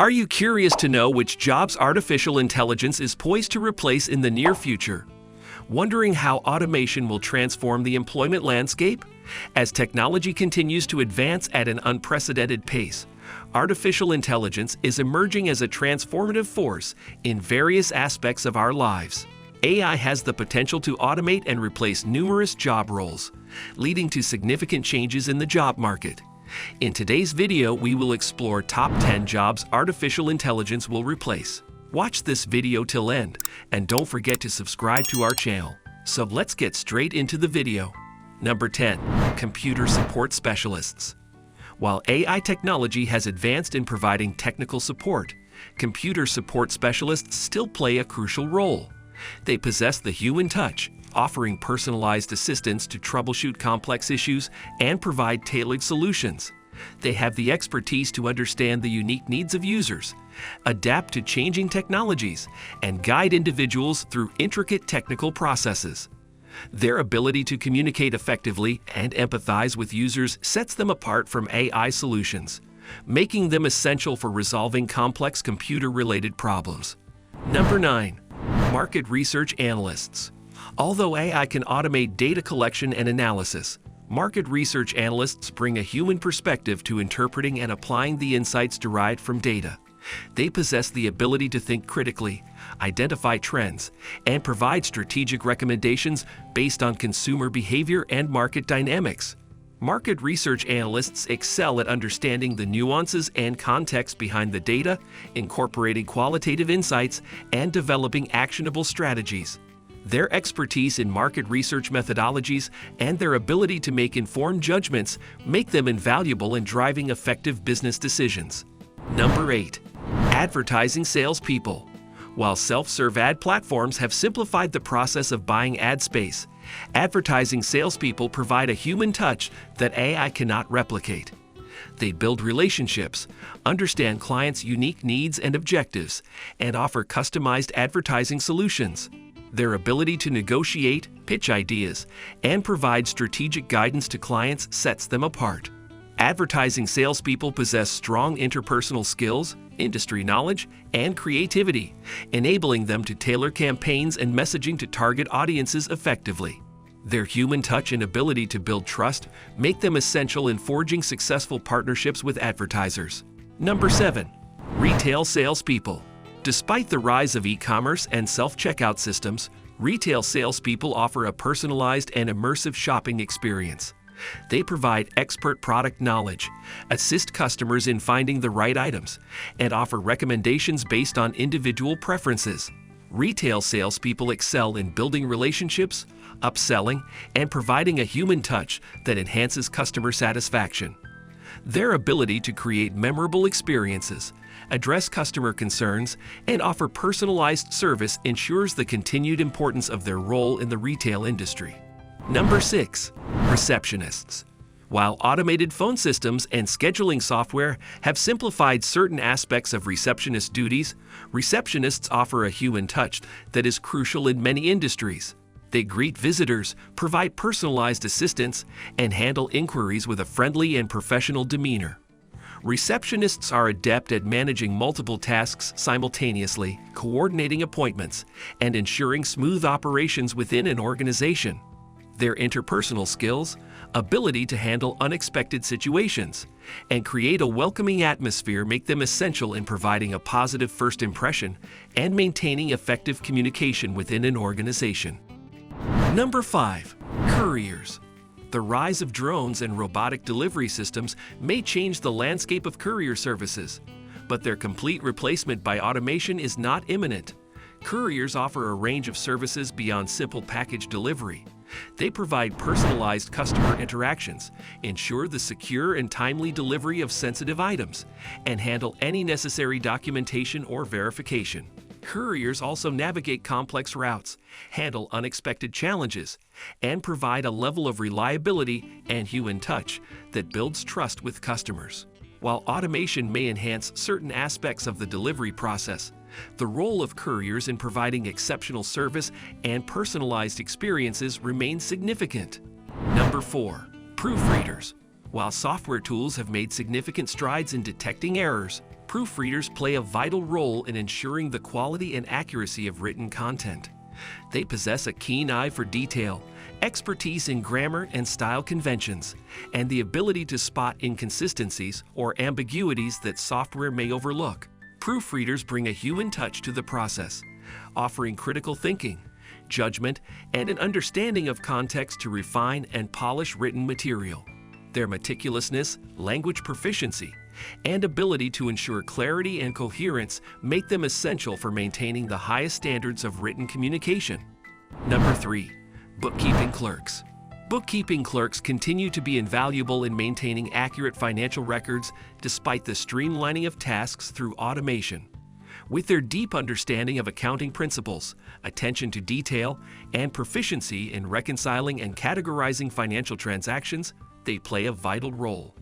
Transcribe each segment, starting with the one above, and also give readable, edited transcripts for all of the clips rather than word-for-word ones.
Are you curious to know which jobs artificial intelligence is poised to replace in the near future? Wondering how automation will transform the employment landscape? As technology continues to advance at an unprecedented pace, artificial intelligence is emerging as a transformative force in various aspects of our lives. AI has the potential to automate and replace numerous job roles, leading to significant changes in the job market. In today's video, we will explore top 10 jobs artificial intelligence will replace. Watch this video till end, and don't forget to subscribe to our channel. So let's get straight into the video. Number 10. Computer support specialists. While AI technology has advanced in providing technical support, computer support specialists still play a crucial role. They possess the human touch, offering personalized assistance to troubleshoot complex issues and provide tailored solutions. They have the expertise to understand the unique needs of users, adapt to changing technologies, and guide individuals through intricate technical processes. Their ability to communicate effectively and empathize with users sets them apart from AI solutions, making them essential for resolving complex computer-related problems. Number 9. Market research analysts. Although AI can automate data collection and analysis, market research analysts bring a human perspective to interpreting and applying the insights derived from data. They possess the ability to think critically, identify trends, and provide strategic recommendations based on consumer behavior and market dynamics. Market research analysts excel at understanding the nuances and context behind the data, incorporating qualitative insights, and developing actionable strategies. Their expertise in market research methodologies and their ability to make informed judgments make them invaluable in driving effective business decisions. Number 8. Advertising salespeople. While self-serve ad platforms have simplified the process of buying ad space, advertising salespeople provide a human touch that AI cannot replicate. They build relationships, understand clients' unique needs and objectives, and offer customized advertising solutions. Their ability to negotiate, pitch ideas, and provide strategic guidance to clients sets them apart. Advertising salespeople possess strong interpersonal skills, industry knowledge, and creativity, enabling them to tailor campaigns and messaging to target audiences effectively. Their human touch and ability to build trust make them essential in forging successful partnerships with advertisers. Number 7. Retail salespeople. Despite the rise of e-commerce and self-checkout systems, retail salespeople offer a personalized and immersive shopping experience. They provide expert product knowledge, assist customers in finding the right items, and offer recommendations based on individual preferences. Retail salespeople excel in building relationships, upselling, and providing a human touch that enhances customer satisfaction. Their ability to create memorable experiences, address customer concerns, and offer personalized service ensures the continued importance of their role in the retail industry. Number 6. Receptionists. While automated phone systems and scheduling software have simplified certain aspects of receptionist duties, receptionists offer a human touch that is crucial in many industries. They greet visitors, provide personalized assistance, and handle inquiries with a friendly and professional demeanor. Receptionists are adept at managing multiple tasks simultaneously, coordinating appointments, and ensuring smooth operations within an organization. Their interpersonal skills, ability to handle unexpected situations, and create a welcoming atmosphere make them essential in providing a positive first impression and maintaining effective communication within an organization. Number 5. Couriers. The rise of drones and robotic delivery systems may change the landscape of courier services, but their complete replacement by automation is not imminent. Couriers offer a range of services beyond simple package delivery. They provide personalized customer interactions, ensure the secure and timely delivery of sensitive items, and handle any necessary documentation or verification. Couriers also navigate complex routes, handle unexpected challenges, and provide a level of reliability and human touch that builds trust with customers. While automation may enhance certain aspects of the delivery process, the role of couriers in providing exceptional service and personalized experiences remains significant. Number 4. Proofreaders. While software tools have made significant strides in detecting errors, Proofreaders play a vital role in ensuring the quality and accuracy of written content. They possess a keen eye for detail, expertise in grammar and style conventions, and the ability to spot inconsistencies or ambiguities that software may overlook. Proofreaders bring a human touch to the process, offering critical thinking, judgment, and an understanding of context to refine and polish written material. Their meticulousness, language proficiency, and ability to ensure clarity and coherence make them essential for maintaining the highest standards of written communication. Number 3. Bookkeeping clerks. Bookkeeping clerks continue to be invaluable in maintaining accurate financial records despite the streamlining of tasks through automation. With their deep understanding of accounting principles, attention to detail, and proficiency in reconciling and categorizing financial transactions, they play a vital role.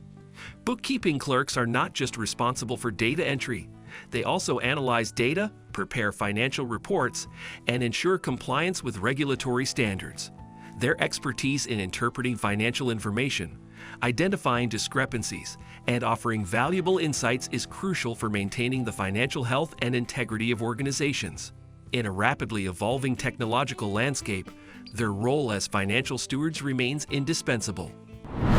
Bookkeeping clerks are not just responsible for data entry. They also analyze data, prepare financial reports, and ensure compliance with regulatory standards. Their expertise in interpreting financial information, identifying discrepancies, and offering valuable insights is crucial for maintaining the financial health and integrity of organizations. In a rapidly evolving technological landscape, their role as financial stewards remains indispensable.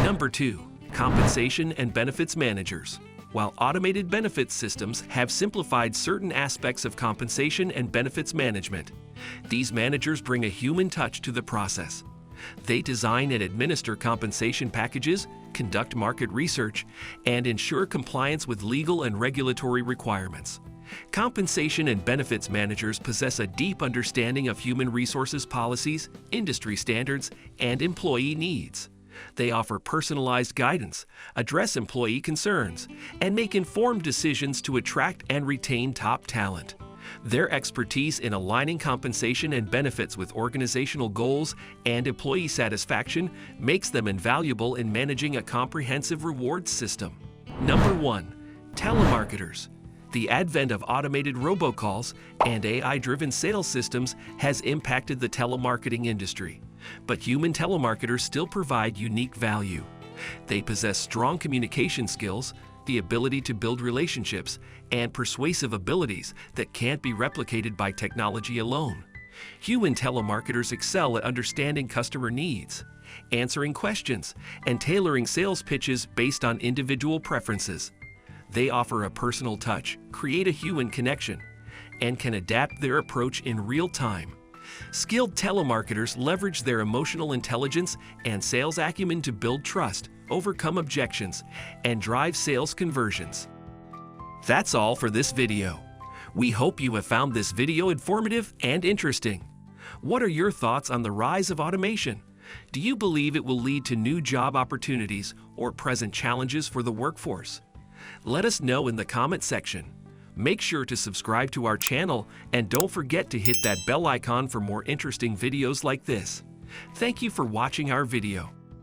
Number 2. Compensation and benefits managers. While automated benefits systems have simplified certain aspects of compensation and benefits management, these managers bring a human touch to the process. They design and administer compensation packages, conduct market research, and ensure compliance with legal and regulatory requirements. Compensation and benefits managers possess a deep understanding of human resources policies, industry standards, and employee needs. They offer personalized guidance, address employee concerns, and make informed decisions to attract and retain top talent. Their expertise in aligning compensation and benefits with organizational goals and employee satisfaction makes them invaluable in managing a comprehensive rewards system. Number 1. Telemarketers. The advent of automated robocalls and AI-driven sales systems has impacted the telemarketing industry, but human telemarketers still provide unique value. They possess strong communication skills, the ability to build relationships, and persuasive abilities that can't be replicated by technology alone. Human telemarketers excel at understanding customer needs, answering questions, and tailoring sales pitches based on individual preferences. They offer a personal touch, create a human connection, and can adapt their approach in real time. Skilled telemarketers leverage their emotional intelligence and sales acumen to build trust, overcome objections, and drive sales conversions. That's all for this video. We hope you have found this video informative and interesting. What are your thoughts on the rise of automation? Do you believe it will lead to new job opportunities or present challenges for the workforce? Let us know in the comment section. Make sure to subscribe to our channel and don't forget to hit that bell icon for more interesting videos like this. Thank you for watching our video.